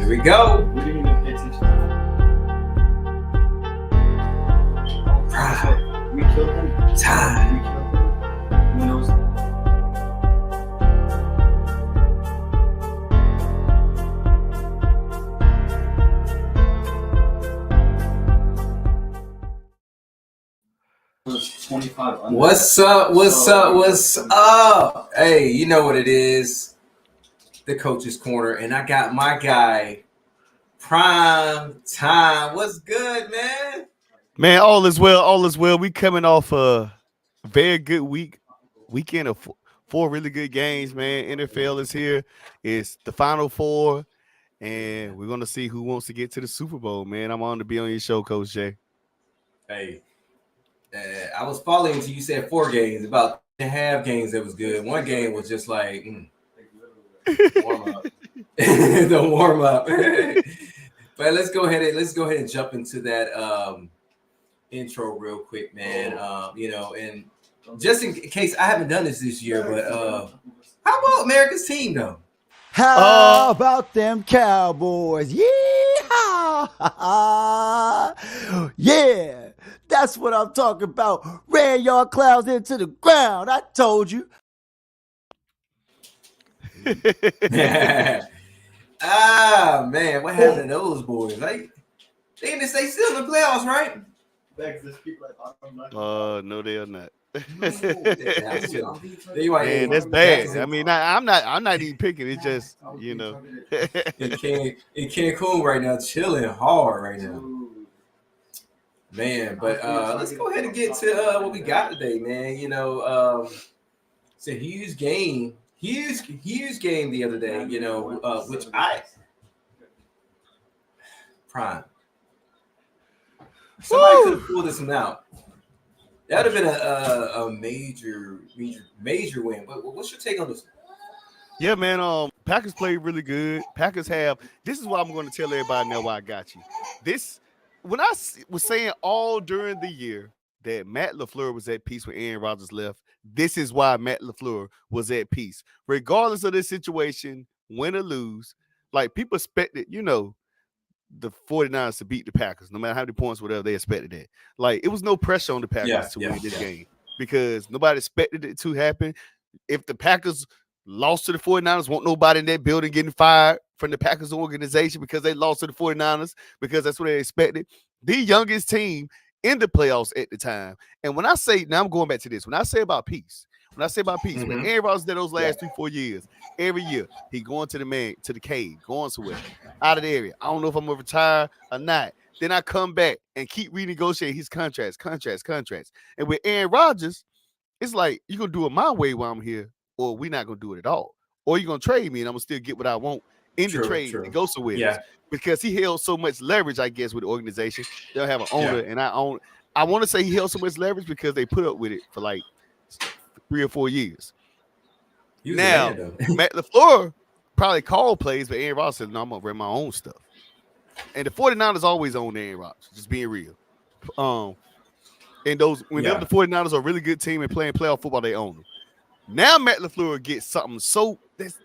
Here we go. We didn't even pay attention. We killed him. Time. We killed him. Who knows? It was 25 under. What's up? What's up? What's up? Hey, you know what it is. The Coach's Corner. And I got my guy, Prime Time. What's good, man? Man, all is well. All is well. We coming off a very good weekend of four really good games, man. NFL is here. It's the Final Four, and we're gonna see who wants to get to the Super Bowl, man. I'm on to be on your show, Coach Jay. Hey, I was following until you said 4 games. About 2.5 games that was good. One game was just like warm up. The warm up. But let's go ahead and jump into that intro real quick, man. And just in case I haven't done this year, but how about America's team though? How about them Cowboys? Yeehaw! Yeah, that's what I'm talking about. Ran y'all clowns into the ground. I told you. Man, what happened to those boys? Like they still in the playoffs, right? No, they are not. Man, that's bad. I mean, I'm not even picking. It's just in Cancun right now, chilling hard right now. Man, but let's go ahead and get to what we got today, man. It's a huge game the other day. Which Prime. Somebody could have pulled this one out. That would have been a major win. But what's your take on this? Yeah, man. Packers played really good. Packers have. This is what I'm going to tell everybody now. Why I got you. When I was saying all during the year that Matt LaFleur was at peace when Aaron Rodgers left, this is why Matt LaFleur was at peace, regardless of the situation, win or lose. Like people expected, the 49ers to beat the Packers, no matter how many points, whatever they expected that. Like it was no pressure on the Packers to win this game because nobody expected it to happen. If the Packers lost to the 49ers, won't nobody in that building getting fired from the Packers organization because they lost to the 49ers because that's what they expected. The youngest team in the playoffs at the time. And when I say, now I'm going back to this, when I say about peace, when Aaron Rodgers did those last 3-4 years, every year he going to the cave, going somewhere out of the area. I don't know if I'm gonna retire or not. Then I come back and keep renegotiating his contracts. And with Aaron Rodgers, it's like you're gonna do it my way while I'm here, or we're not gonna do it at all. Or you're gonna trade me and I'm gonna still get what I want in the trade and go somewhere. Yeah. Because he held so much leverage, I guess, with the organization. They'll have an owner, and I want to say he held so much leverage because they put up with it for like 3 or 4 years. Now, Matt LaFleur probably called plays, but Aaron Rodgers said, no, I'm going to run my own stuff. And the 49ers always own Aaron Rodgers, just being real. The 49ers are a really good team and playing playoff football, they own them. Now Matt LaFleur gets something so this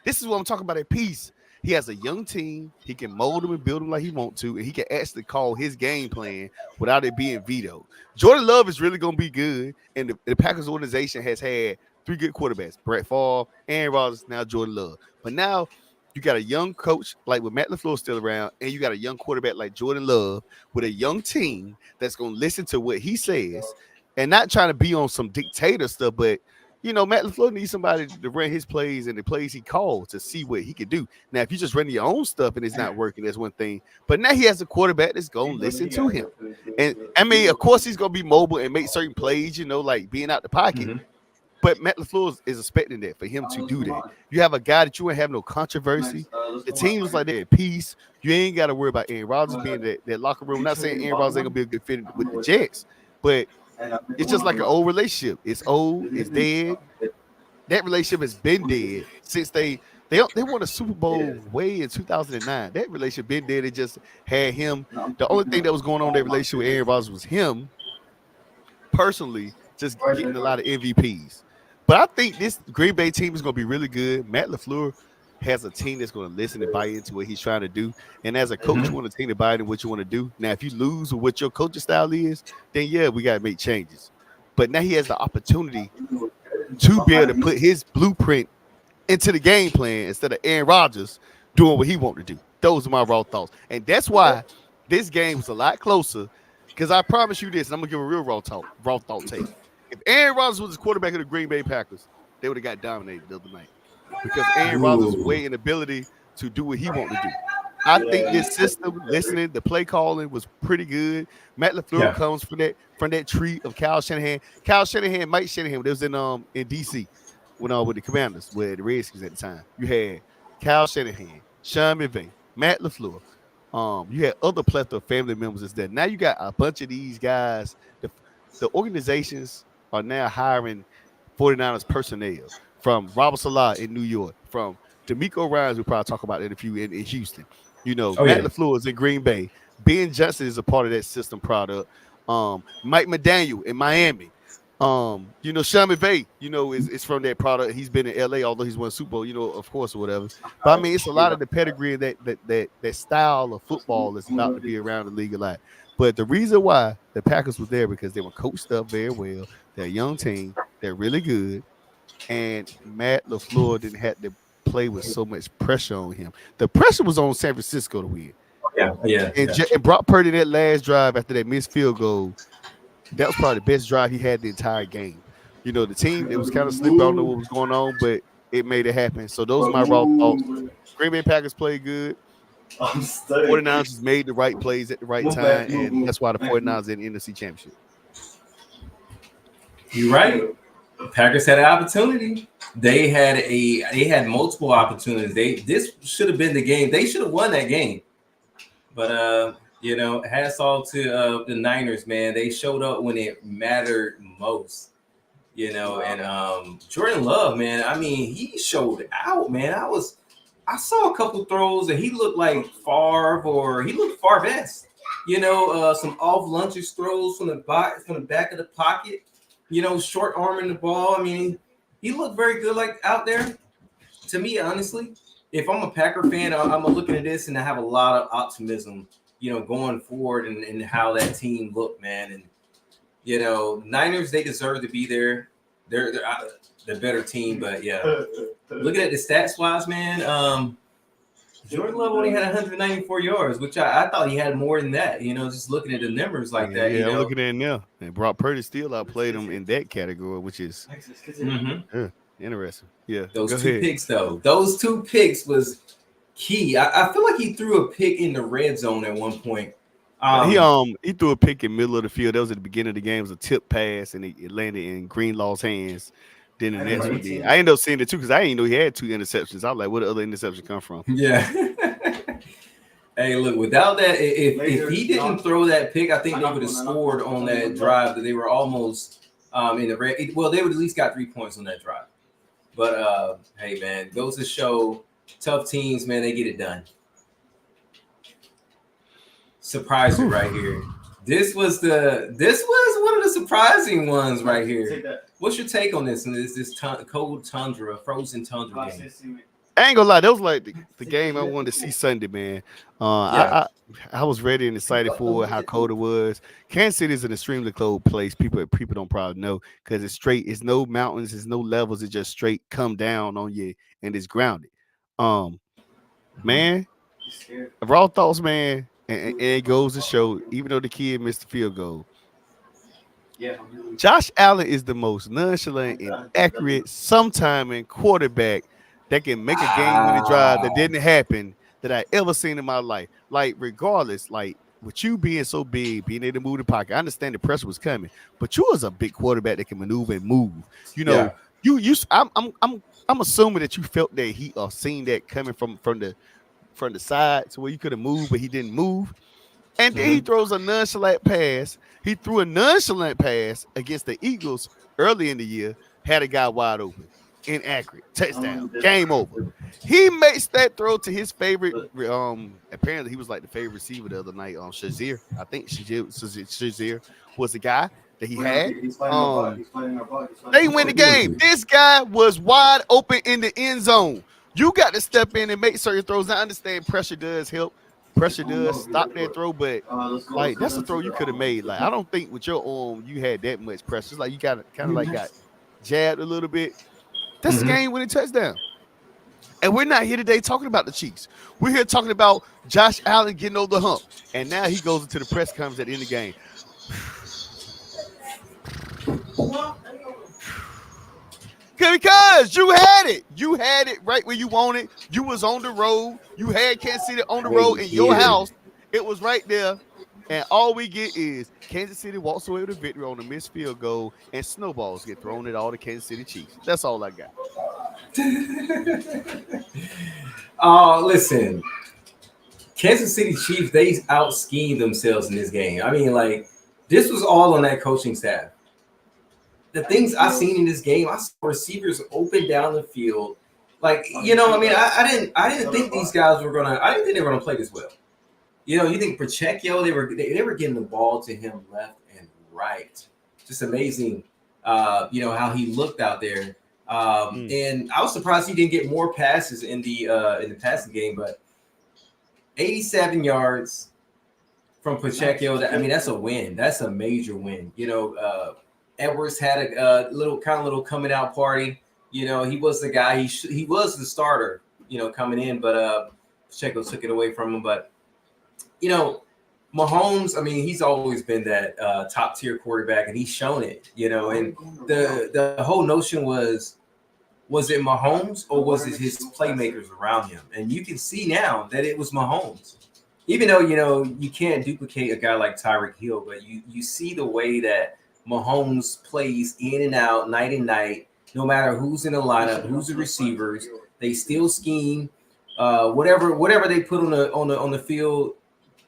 is what I'm talking about at peace. He has a young team. He can mold them and build them like he wants to, and he can actually call his game plan without it being vetoed. Jordan Love is really going to be good, and the Packers organization has had 3 good quarterbacks: Brett Favre, Aaron Rodgers, now Jordan Love. But now you got a young coach like with Matt LaFleur still around, and you got a young quarterback like Jordan Love with a young team that's going to listen to what he says and not trying to be on some dictator stuff, but Matt LaFleur needs somebody to run his plays and the plays he calls to see what he can do. Now, if you just run your own stuff and it's not working, that's one thing. But now he has a quarterback that's going to listen to him. And, I mean, of course, he's going to be mobile and make certain plays, like being out the pocket. Mm-hmm. But Matt LaFleur is expecting that for him to do that. You have a guy that you won't have no controversy. The team was like that at peace. You ain't got to worry about Aaron Rodgers being that locker room. I'm not saying Aaron Rodgers ain't going to be a good fit with the Jets, but it's just like an old relationship. It's old. It's dead. That relationship has been dead since they won a Super Bowl way in 2009. That relationship been dead. It just had him. The only thing that was going on in that relationship with Aaron Rodgers was him personally just getting a lot of MVPs. But I think this Green Bay team is going to be really good. Matt LaFleur, has a team that's going to listen and buy into what he's trying to do. And as a coach, you want a team to buy into what you want to do. Now, if you lose with what your coaching style is, then yeah, we got to make changes. But now he has the opportunity to be able to put his blueprint into the game plan instead of Aaron Rodgers doing what he wants to do. Those are my raw thoughts. And that's why this game was a lot closer. Because I promise you this, and I'm going to give a real raw thought take. If Aaron Rodgers was the quarterback of the Green Bay Packers, they would have got dominated the other night. Because Aaron Rodgers' way and ability to do what he wanted to do. I think this system, listening, the play calling was pretty good. Matt LaFleur comes from that tree of Kyle Shanahan. Kyle Shanahan, Mike Shanahan, that was in DC when with the Commanders, with the Redskins at the time. You had Kyle Shanahan, Sean McVay, Matt LaFleur. You had other plethora of family members that's there. Now you got a bunch of these guys. The organizations are now hiring 49ers personnel from Robert Salah in New York, from D'Amico Ryans, we'll probably talk about that in a few in Houston. You know, Matt LaFleur is in Green Bay. Ben Johnson is a part of that system product. Mike McDaniel in Miami. You know, Sean McVay, you know, is from that product. He's been in LA, although he's won Super Bowl, you know, of course, or whatever. But I mean, it's a lot of the pedigree of that style of football that's about to be around the league a lot. But the reason why the Packers was there because they were coached up very well. They're a young team. They're really good. And Matt LaFleur didn't have to play with so much pressure on him. The pressure was on San Francisco to win. And Brock Purdy, that last drive after that missed field goal, that was probably the best drive he had the entire game. You know, the team, it was kind of sleepy. I don't know what was going on, but it made it happen. So those are my raw thoughts. Green Bay Packers played good. 49ers made the right plays at the right time, and that's why the 49ers in the NFC Championship. You're right. Packers had an opportunity. They had multiple opportunities. This should have been the game. They should have won that game. But you know, hats off to the Niners, man. They showed up when it mattered most. You know, and Jordan Love, man. I mean, he showed out, man. I saw a couple throws and he looked like Favre, or he looked Favre-esque. You know, some off lunges throws from the back of the pocket. You know, short arming the ball. I mean, he looked very good, like out there. To me, honestly, if I'm a Packer fan, I'm looking at this and I have a lot of optimism, you know, going forward and how that team looked, man. And you know, Niners, they deserve to be there. They're the better team, but yeah, looking at the stats wise, man, Jordan Love only had 194 yards, which I thought he had more than that. You know, just looking at the numbers like that. Yeah, you know? I'm looking at it now. And Brock Purdy still outplayed him in that category, which is interesting. Yeah, those two picks, though. Those two picks was key. I feel like he threw a pick in the red zone at one point. He threw a pick in the middle of the field. That was at the beginning of the game. It was a tip pass, and it landed in Greenlaw's hands. Then the next one did. I ended up seeing it too because I didn't know he had 2 interceptions. I was like, where the other interception come from? Yeah. Hey, look, without that, if he didn't throw that pick, I think they would have scored on that drive. That they were almost in the red. Well, they would at least got 3 points on that drive. But hey, man, goes to show tough teams, man, they get it done. Surprising right here. This was one of the surprising ones right here. What's your take on this? And this cold tundra, frozen tundra game? I ain't gonna lie, that was like the game I wanted to see Sunday, man. I was ready and excited for how cold it was. Kansas City is an extremely cold place. People don't probably know because it's straight. It's no mountains, it's no levels. It's just straight come down on you and it's grounded. Man, raw thoughts, man. And it goes to show, even though the kid missed the field goal, Josh Allen is the most nonchalant and accurate, sometiming quarterback that can make a game-winning drive that didn't happen that I ever seen in my life. Like, regardless, like with you being so big, being able to move the pocket, I understand the pressure was coming, but you was a big quarterback that can maneuver and move. You know, I'm assuming that you felt that heat or seen that coming from the side to where you could have moved, but he didn't move. And then he throws a nonchalant pass. He threw a nonchalant pass against the Eagles early in the year, had a guy wide open. Inaccurate. Touchdown. Game over. He makes that throw to his favorite. Apparently, he was like the favorite receiver the other night. Shazier. I think Shazier was the guy that he had. They win the game. This guy was wide open in the end zone. You got to step in and make certain throws. I understand pressure does help. Pressure does stop that throw, but like that's a throw you could have made. Like I don't think with your arm you had that much pressure. It's like you got kind of like got jabbed a little bit. That's a game-winning touchdown. And we're not here today talking about the Chiefs. We're here talking about Josh Allen getting over the hump. And now he goes into the press conference at the end of the game. Because you had it. You had it right where you wanted. You was on the road. You had Kansas City on the road in your house. It was right there. And all we get is Kansas City walks away with a victory on a missed field goal, and snowballs get thrown at all the Kansas City Chiefs. That's all I got. Oh, listen. Kansas City Chiefs, they out-schemed themselves in this game. I mean, like, this was all on that coaching staff. The things I seen in this game, I saw receivers open down the field. Like, you know, I mean, I didn't think these guys were gonna. I didn't think they were gonna play this well. You know, you think Pacheco, they were getting the ball to him left and right. Just amazing, you know, how he looked out there. And I was surprised he didn't get more passes in the passing game, but 87 yards from Pacheco. I mean, that's a win. That's a major win. You know, Edwards had a little coming out party. You know, he was the guy. He was the starter. You know, coming in, but Pacheco took it away from him. But you know, Mahomes, I mean, he's always been that top tier quarterback, and he's shown it. You know, and the whole notion was it Mahomes or was it his playmakers around him? And you can see now that it was Mahomes. Even though, you know, you can't duplicate a guy like Tyreek Hill, but you see the way that Mahomes plays in and out, night and night, no matter who's in the lineup, who's the receivers, they still scheme. Whatever they put on the field,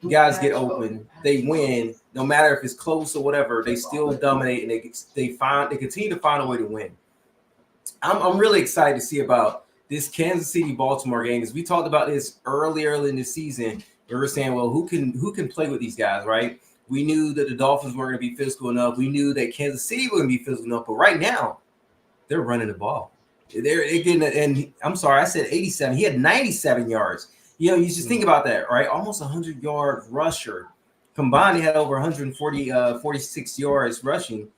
guys get open, they win. No matter if it's close or whatever, they still dominate, and they continue to find a way to win. I'm really excited to see about this Kansas City Baltimore game, because we talked about this early in the season. We were saying, well, who can play with these guys, right? We knew that the Dolphins weren't going to be physical enough. We knew that Kansas City wouldn't be physical enough, but right now they're running the ball. They're getting it, and I'm sorry, I said 87. He had 97 yards. You know, you just think about that, right? Almost 100-yard rusher. Combined, he had over 46 yards rushing.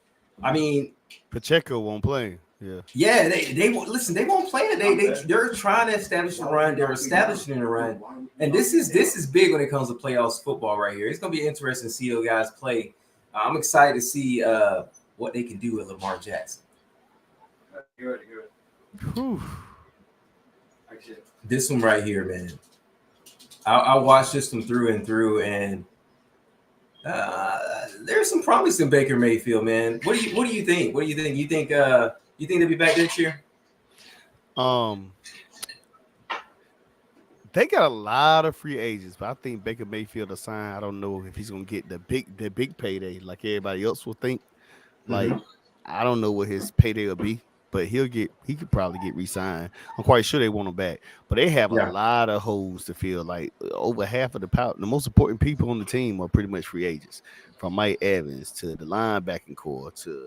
I mean, Pacheco won't play. Yeah, they listen. They won't play it. They're trying to establish the run. They're establishing the run, and this is big when it comes to playoffs football right here. It's gonna be interesting to see those guys play. I'm excited to see what they can do with Lamar Jackson. You're Whew. This one right here, man. I watched this one through and through, and there's some promise in Baker Mayfield, man. What do you think? You think they'll be back next year? They got a lot of free agents, but I think Baker Mayfield will sign. I don't know if he's gonna get the big payday like everybody else will think. Like, I don't know what his payday will be, but he could probably get re-signed. I'm quite sure they want him back, but they have a lot of holes to fill. Like over half of the most important people on the team are pretty much free agents, from Mike Evans to the linebacking core to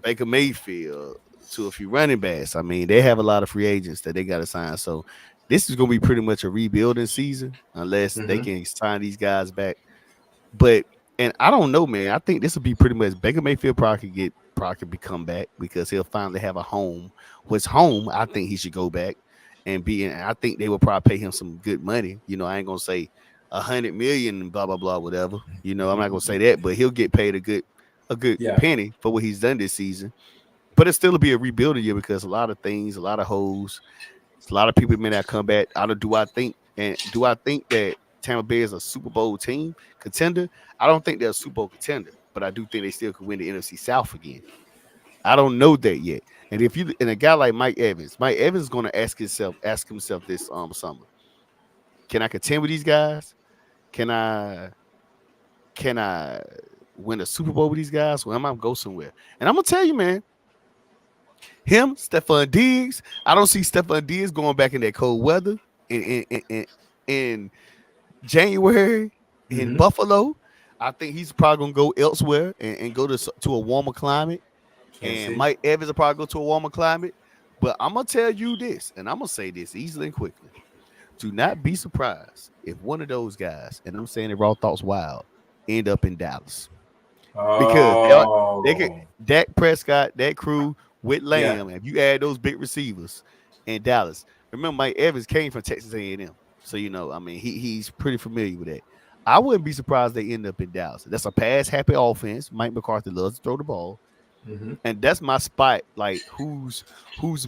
Baker Mayfield to a few running backs. I mean, they have a lot of free agents that they got to sign. So this is going to be pretty much a rebuilding season unless they can sign these guys back. And I don't know, man. I think this will be pretty much Baker Mayfield probably could come back because he'll finally have a home. What's home, I think he should go back and be in. I think they will probably pay him some good money. You know, I ain't going to say $100 million, blah, blah, blah, whatever. You know, I'm not going to say that, but he'll get paid a good penny for what he's done this season. But it still will be a rebuilding year because a lot of things, a lot of holes, a lot of people may not come back. Do I think that Tampa Bay is a Super Bowl team contender? I don't think they're a Super Bowl contender, but I do think they still could win the NFC South again. I don't know that yet. And a guy like Mike Evans is going to ask himself this summer: can I contend with these guys? Can I win a Super Bowl with these guys, or am I going to go somewhere? And I'm going to tell you, man, Stephon Diggs, I don't see Stephon Diggs going back in that cold weather in January in Buffalo. I think he's probably going to go elsewhere and go to a warmer climate. And Mike Evans will probably go to a warmer climate. But I'm gonna tell you this, and I'm gonna say this easily and quickly. Do not be surprised if one of those guys, and I'm saying it raw thoughts wild, end up in Dallas. Because they can Oh, Dak Prescott, that crew with yeah, Lamb, if you add those big receivers in Dallas. Remember, Mike Evans came from Texas A&M. So I mean, he's pretty familiar with that. I wouldn't be surprised they end up in Dallas. That's a pass happy offense. Mike McCarthy loves to throw the ball. hmm And that's my spot. Like who's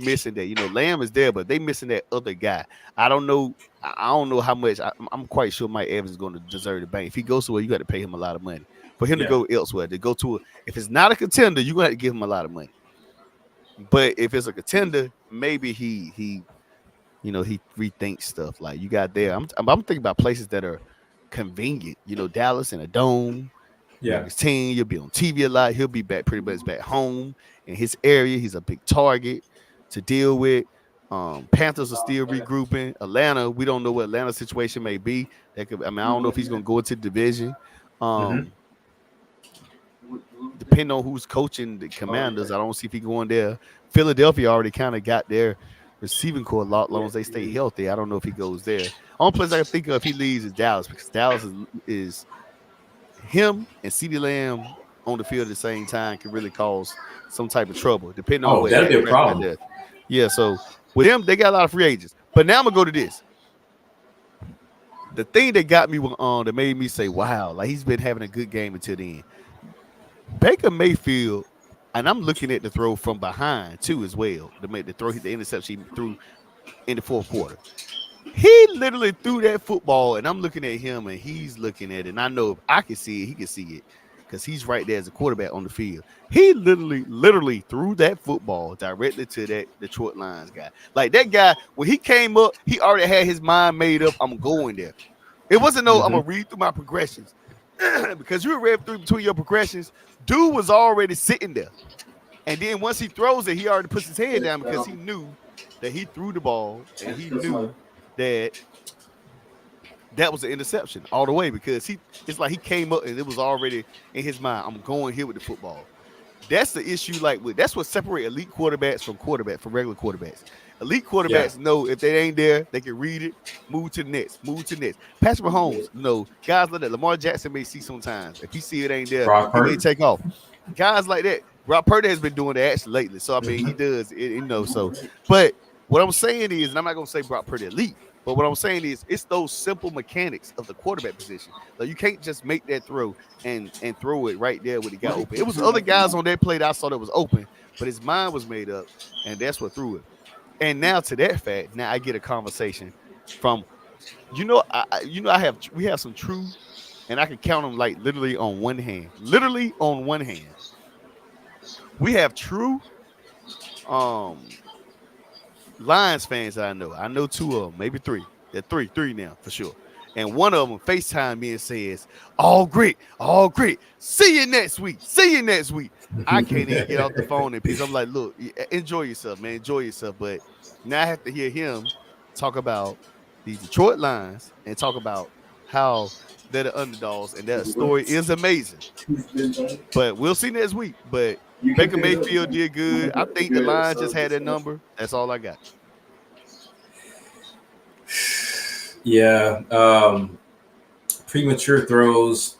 missing that? Lamb is there, but they missing that other guy. I don't know. I don't know how much. I'm quite sure Mike Evans is going to deserve the bank. If he goes somewhere, you got to pay him a lot of money. For him to yeah, go elsewhere, to go to if it's not a contender, you're gonna have to give him a lot of money. But if it's a contender, maybe he rethinks stuff. Like you got there. I'm thinking about places that are convenient. Dallas in a dome. You have yeah. his team. You'll be on TV a lot. He'll be back pretty much back home in his area. He's a big target to deal with. Panthers are still regrouping. Atlanta, we don't know what Atlanta's situation may be. I don't know if he's going to go into the division. hmm Depending on who's coaching the Commanders, I don't see if he going there. Philadelphia already kind of got their receiving core locked, as long as they stay healthy. I don't know if he goes there. Only place I can think of if he leaves is Dallas, because Dallas is him and CeeDee Lamb on the field at the same time can really cause some type of trouble, depending on Oh, what that'd be a Prescott problem. does. Yeah, so with him, they got a lot of free agents. But now I'm gonna go to this. The thing that got me that made me say, wow, like he's been having a good game until the end. Baker Mayfield, and I'm looking at the throw from behind too as well. The interception he threw in the fourth quarter. He literally threw that football, and I'm looking at him, and he's looking at it. And I know if I can see it, he can see it because he's right there as a quarterback on the field. He literally threw that football directly to that Detroit Lions guy. Like that guy, when he came up, he already had his mind made up. I'm going there. It wasn't no, I'm gonna read through my progressions because you read through between your progressions. Dude was already sitting there, and then once he throws it, he already puts his head down because he knew that he threw the ball, and he knew that was an interception all the way because it's like he came up and it was already in his mind. I'm going here with the football. That's the issue. That's what separates elite quarterbacks from regular quarterbacks. Elite quarterbacks know if they ain't there, they can read it, move to the next. Patrick Mahomes, guys like that. Lamar Jackson may see sometimes. If he see it ain't there, he may take off. Guys like that. Brock Purdy has been doing that actually lately. So I mean, he does it, so. But what I'm saying is, and I'm not gonna say Brock Purdy elite. But what I'm saying is, it's those simple mechanics of the quarterback position. Like you can't just make that throw and throw it right there when he got open. It was other guys on that play that I saw that was open, but his mind was made up, and that's what threw it. And now to that fact, now I get a conversation from, we have some true, and I can count them like literally on one hand. Literally on one hand, we have true, Lions fans that I know. I know two of them, maybe three. They're three now for sure. And one of them FaceTime me and says, all great. See you next week. I can't even get off the phone in peace. I'm like, look, enjoy yourself, man. Enjoy yourself. But now I have to hear him talk about the Detroit Lions and talk about how they're the underdogs. And that story is amazing. But we'll see next week. But Baker Mayfield did good. I think the Lions just had that number. That's all I got. Yeah. Premature throws,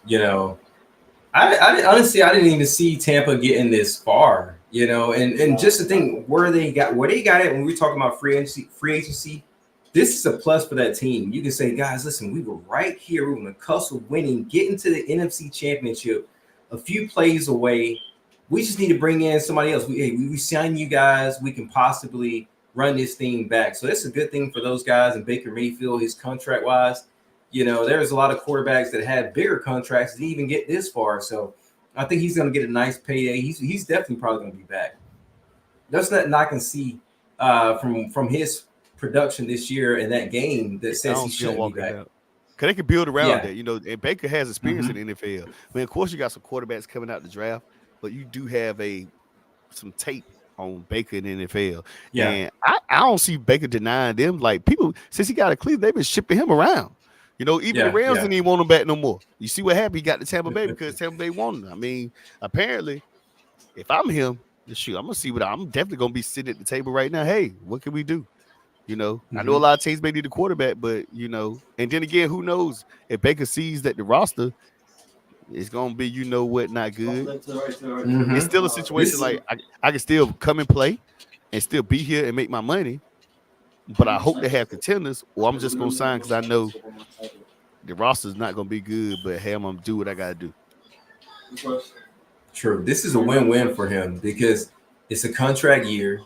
I honestly I didn't even see Tampa getting this far, and just the thing where they got it when we were talking about free agency, this is a plus for that team. You can say, guys, listen, we were right here. We were on the cusp of winning, getting to the NFC Championship, a few plays away. We just need to bring in somebody else. We sign you guys. We can possibly run this thing back. So it's a good thing for those guys and Baker Mayfield, his contract wise. There's a lot of quarterbacks that had bigger contracts that didn't even get this far. So I think he's going to get a nice payday. He's definitely probably going to be back. That's nothing I can see from his production this year in that game that says he shouldn't be back. Because they can build around that, and Baker has experience in the NFL. I mean, of course, you got some quarterbacks coming out the draft, but you do have some tape on Baker in the NFL. Yeah. And I don't see Baker denying them. Like, people, since he got a Cleveland, they've been shipping him around. Even the Rams didn't even want him back no more. You see what happened? He got to Tampa Bay because Tampa Bay wanted him. I mean, apparently, if I'm him, shoot, I'm gonna see what I'm definitely gonna be sitting at the table right now. Hey, what can we do? You know, I know a lot of teams may need a quarterback, but and then again, who knows if Baker sees that the roster is gonna be, what, not good. It's still a situation This, like I can still come and play and still be here and make my money, but I hope they have contenders, or I'm just gonna sign because I know the roster is not gonna be good. But hey, I'm gonna do what I gotta do. true. This is a win-win for him because it's a contract year,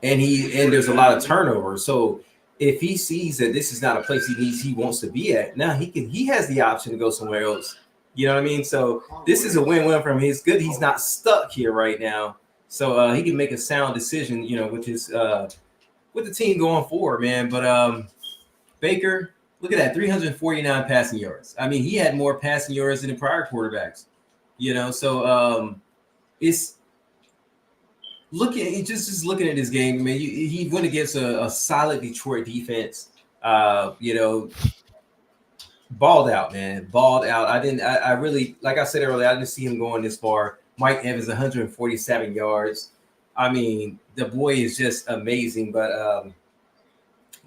and there's a lot of turnover. So if he sees that this is not a place he wants to be at, now he has the option to go somewhere else. You know what I mean? So this is a win-win for him. It's good he's not stuck here right now. So he can make a sound decision, with the team going forward, man. But Baker, look at that, 349 passing yards. I mean, he had more passing yards than the prior quarterbacks. So it's just looking at this game, man. He went against a solid Detroit defense. Balled out, man. Balled out. I really, like I said earlier, I didn't see him going this far. Mike Evans, 147 yards. I mean, the boy is just amazing. But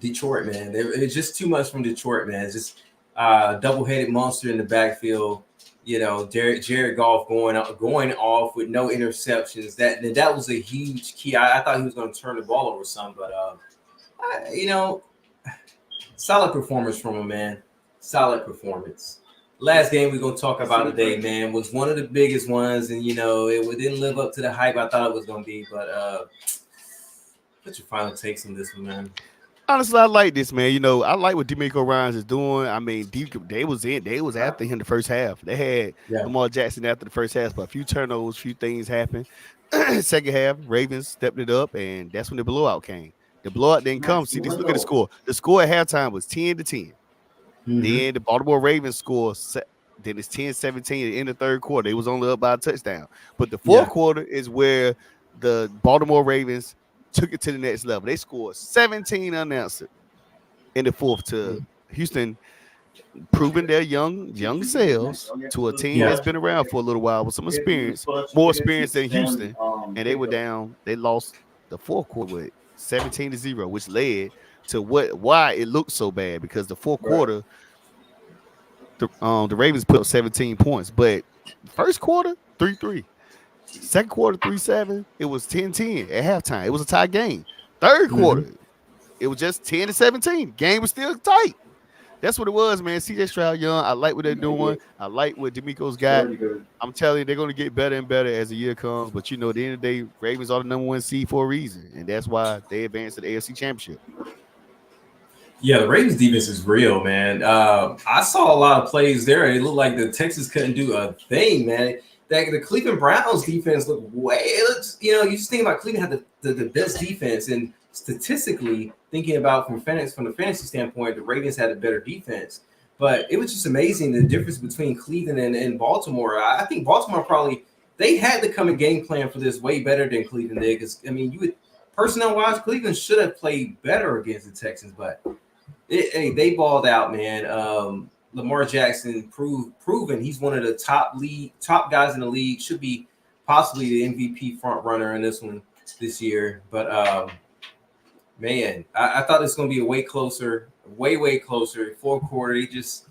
Detroit, man, it's just too much from Detroit, man. It's just double-headed monster in the backfield. Jared Goff going off with no interceptions. That was a huge key. I thought he was going to turn the ball over some, but solid performance from him, man. Solid performance. Last game we're going to talk about today, man, was one of the biggest ones, and it didn't live up to the hype I thought it was going to be. But what's your final takes on this one, man? Honestly, I like this, man. I like what DeMeco Ryans is doing. I mean, they was after him the first half. They had Lamar Jackson after the first half, but a few turnovers, few things happened. Second half, Ravens stepped it up, and that's when the blowout came. The blowout didn't come. See, just look at the score. The score at halftime was 10-10. Then the Baltimore Ravens score. Then it's 10-17 in the third quarter. It was only up by a touchdown. But the fourth quarter is where the Baltimore Ravens took it to the next level. They scored 17 unanswered in the fourth to Houston, proving their young selves to a team that's been around for a little while with some experience, more experience than Houston. And they were down. They lost the fourth quarter with 17-0, which led to why it looked so bad, because the fourth quarter, the Ravens put up 17 points, but first quarter 3-3. Second quarter, 3-7. It was 10-10 at halftime. It was a tie game. Third quarter, it was just 10-17. Game was still tight. That's what it was, man. CJ Stroud young. I like what they're doing. I like what DeMeco's got. I'm telling you, they're going to get better and better as the year comes. But, at the end of the day, Ravens are the number one seed for a reason, and that's why they advanced to the AFC Championship. Yeah, the Ravens defense is real, man. I saw a lot of plays there. It looked like the Texans couldn't do a thing, man. The Cleveland Browns defense looked you just think about Cleveland had the best defense, and statistically thinking about from the fantasy standpoint, the Ravens had a better defense. But it was just amazing the difference between Cleveland and Baltimore. I think Baltimore they had to come and game plan for this way better than Cleveland did. Because personnel wise, Cleveland should have played better against the Texans, but they balled out, man. Lamar Jackson proven he's one of the top guys in the league. Should be possibly the MVP front runner in this year. But man, I thought it was going to be way closer. Fourth quarter, they just,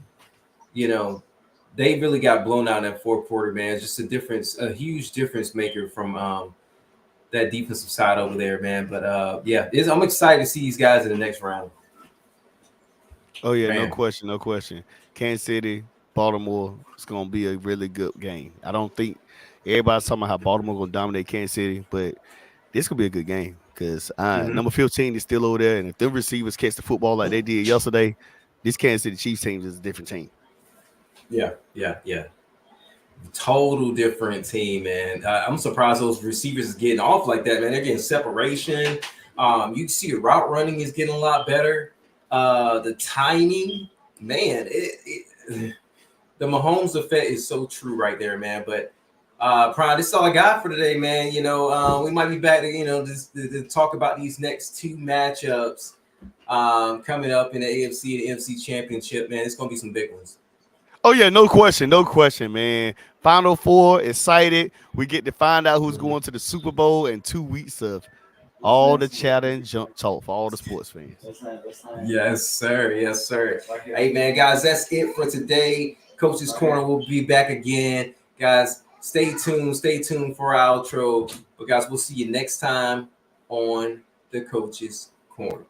they really got blown out in that fourth quarter, man. It's just a huge difference maker from that defensive side over there, man. But I'm excited to see these guys in the next round. Oh yeah, man. No question. Kansas City, Baltimore, it's gonna be a really good game. I don't think everybody's talking about how Baltimore gonna dominate Kansas City, but this could be a good game because number 15 is still over there, and if them receivers catch the football like they did yesterday, this Kansas City Chiefs team is a different team. Yeah. Total different team, man. I'm surprised those receivers is getting off like that, man. They're getting separation. You can see the route running is getting a lot better. The timing, man, the Mahomes effect is so true right there, man. But Prime, this is all I got for today, man. We might be back to talk about these next two matchups coming up in the AFC and NFC Championship, man. It's gonna be some big ones. Oh yeah, no question, man. Final Four, excited. We get to find out who's going to the Super Bowl in 2 weeks of all the chatter and junk talk for all the sports fans. Yes, sir. Yes, sir. Hey, man, guys, that's it for today. Coach's Corner will be back again. Guys, stay tuned. Stay tuned for our outro. But, guys, we'll see you next time on the Coach's Corner.